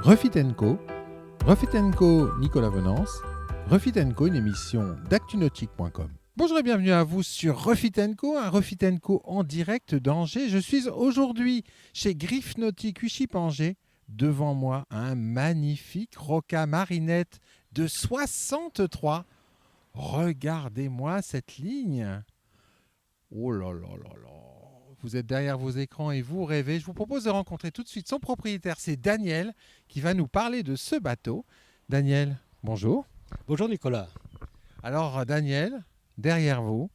Refit & Co, Refit & Co, Nicolas Venance, Refit & Co, une émission d'actunautique.com. Bonjour et bienvenue à vous sur Refit & Co, un Refit & Co en direct d'Angers. Je suis aujourd'hui chez Griff Nautique Uchy-Angers. Devant moi, un magnifique Roca Marinette de 63. Regardez-moi cette ligne. Oh là là là là. Vous êtes derrière vos écrans et vous rêvez. Je vous propose de rencontrer tout de suite son propriétaire. C'est Daniel qui va nous parler de ce bateau. Daniel, bonjour. Bonjour Nicolas. Alors Daniel, derrière vous,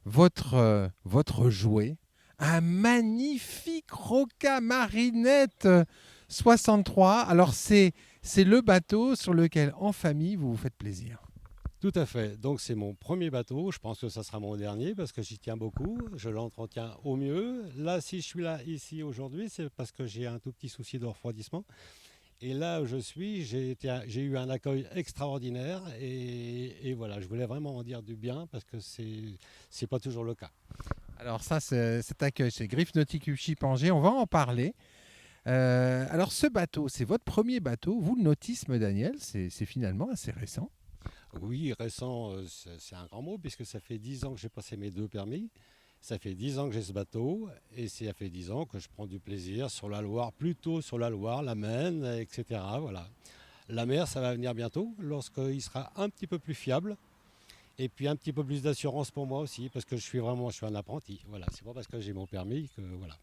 votre jouet, un magnifique Roca Marinette 63. Alors c'est le bateau sur lequel en famille vous vous faites plaisir. Tout à fait. Donc c'est mon premier bateau. Je pense que ça sera mon dernier parce que j'y tiens beaucoup. Je l'entretiens au mieux. Là, si je suis là ici aujourd'hui, c'est parce que j'ai un tout petit souci de refroidissement. Et là où je suis, j'ai eu un accueil extraordinaire. Et voilà, je voulais vraiment en dire du bien parce que c'est pas toujours le cas. Alors ça, cet accueil chez Griff Nautique Uchy-Angers, on va en parler. Alors ce bateau, c'est votre premier bateau. Vous, le nautisme, Daniel, c'est finalement assez récent. Oui, récent, c'est un grand mot puisque ça fait 10 ans que j'ai passé mes 2 permis. Ça fait 10 ans que j'ai ce bateau et ça fait 10 ans que je prends du plaisir sur la Loire, plutôt sur la Loire, la Maine, etc. Voilà. La mer, ça va venir bientôt lorsqu'il sera un petit peu plus fiable et puis un petit peu plus d'assurance pour moi aussi parce que je suis un apprenti. Voilà, c'est pas parce que j'ai mon permis que voilà.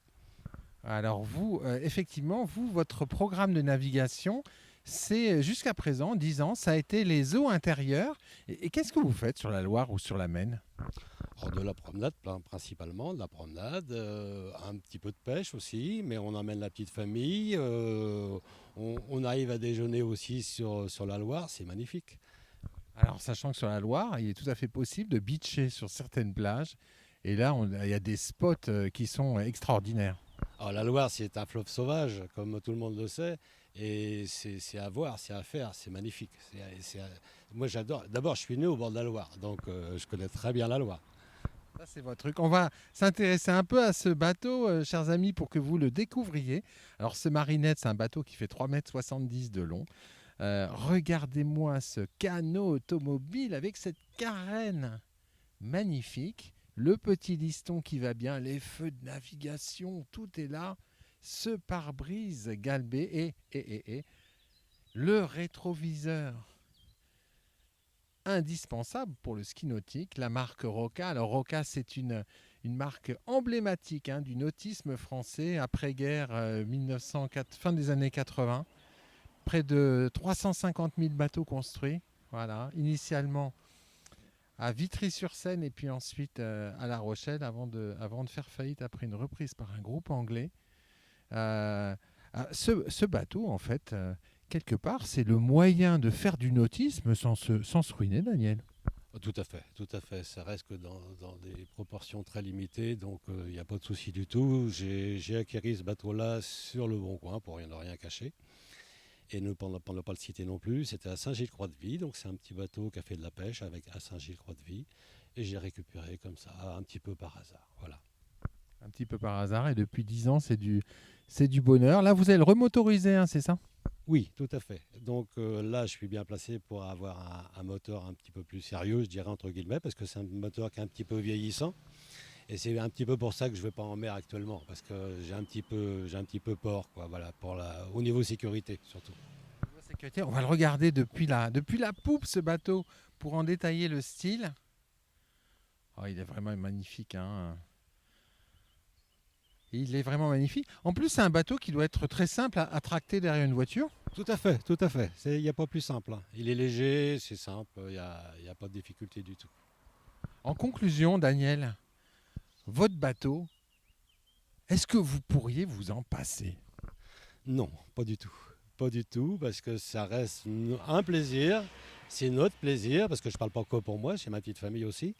Alors vous, effectivement, votre programme de navigation, c'est jusqu'à présent, 10 ans, ça a été les eaux intérieures. Et qu'est-ce que vous faites sur la Loire ou sur la Maine ? Alors de la promenade, principalement, de la promenade, un petit peu de pêche aussi, mais on emmène la petite famille, on arrive à déjeuner aussi sur la Loire, c'est magnifique. Alors, sachant que sur la Loire, il est tout à fait possible de beacher sur certaines plages. Et là, il y a des spots qui sont extraordinaires. Alors la Loire, c'est un fleuve sauvage, comme tout le monde le sait, et c'est à voir, c'est à faire, c'est magnifique. Moi j'adore, d'abord je suis né au bord de la Loire, donc je connais très bien la Loire. Ça, c'est votre truc. On va s'intéresser un peu à ce bateau, chers amis, pour que vous le découvriez. Alors, ce Marinette, c'est un bateau qui fait 3,70 m de long. Regardez-moi ce canot automobile avec cette carène magnifique. Le petit liston qui va bien, les feux de navigation, tout est là. Ce pare-brise galbé et le rétroviseur indispensable pour le ski nautique, la marque Roca. Alors Roca, c'est une marque emblématique du nautisme français après-guerre, fin des années 80. Près de 350 000 bateaux construits, voilà, initialement à Vitry-sur-Seine et puis ensuite à La Rochelle avant de faire faillite après une reprise par un groupe anglais. Ce bateau, en fait, quelque part, c'est le moyen de faire du nautisme sans se ruiner, Daniel. Tout à fait, tout à fait. Ça reste que dans des proportions très limitées, donc il n'y a pas de souci du tout. J'ai acquis ce bateau-là sur le Bon Coin pour ne rien cacher. Et pour ne pas le citer non plus, c'était à Saint-Gilles-Croix-de-Vie, donc c'est un petit bateau qui a fait de la pêche à Saint-Gilles-Croix-de-Vie. Et j'ai récupéré comme ça, un petit peu par hasard. Voilà. Un petit peu par hasard, et depuis 10 ans, c'est du bonheur. Là, vous allez le remotoriser, c'est ça ? Oui, tout à fait. Donc là, je suis bien placé pour avoir un moteur un petit peu plus sérieux, je dirais entre guillemets, parce que c'est un moteur qui est un petit peu vieillissant. Et c'est un petit peu pour ça que je ne vais pas en mer actuellement, parce que j'ai un petit peu peur, quoi, voilà, au niveau sécurité surtout. On va le regarder depuis la poupe, ce bateau, pour en détailler le style. Oh, il est vraiment magnifique. Il est vraiment magnifique. En plus, c'est un bateau qui doit être très simple à tracter derrière une voiture. Tout à fait, tout à fait. Il n'y a pas plus simple. Il est léger, c'est simple, il n'y a pas de difficulté du tout. En conclusion, Daniel, votre bateau, est-ce que vous pourriez vous en passer ? Non, pas du tout. Pas du tout, parce que ça reste un plaisir. C'est notre plaisir, parce que je ne parle pas que pour moi, c'est ma petite famille aussi.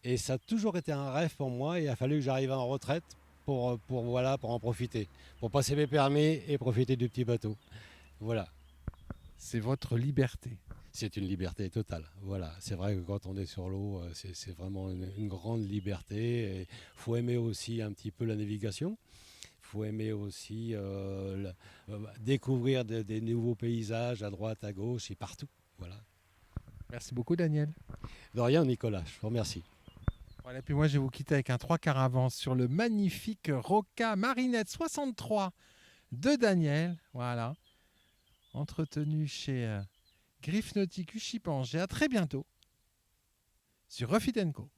Et ça a toujours été un rêve pour moi. Et il a fallu que j'arrive en retraite pour en profiter. Pour passer mes permis et profiter du petit bateau. Voilà. C'est votre liberté. C'est une liberté totale. Voilà. C'est vrai que quand on est sur l'eau, c'est vraiment une grande liberté. Il faut aimer aussi un petit peu la navigation. faut aimer aussi découvrir des nouveaux paysages à droite, à gauche et partout. Voilà. Merci beaucoup, Daniel. De rien, Nicolas, je vous remercie. Voilà, puis moi, je vais vous quitter avec un 3/4 avance sur le magnifique Roca Marinette 63 de Daniel. Voilà. Entretenu chez Griffe Nautique Uchipangé. À très bientôt sur Refit & Co.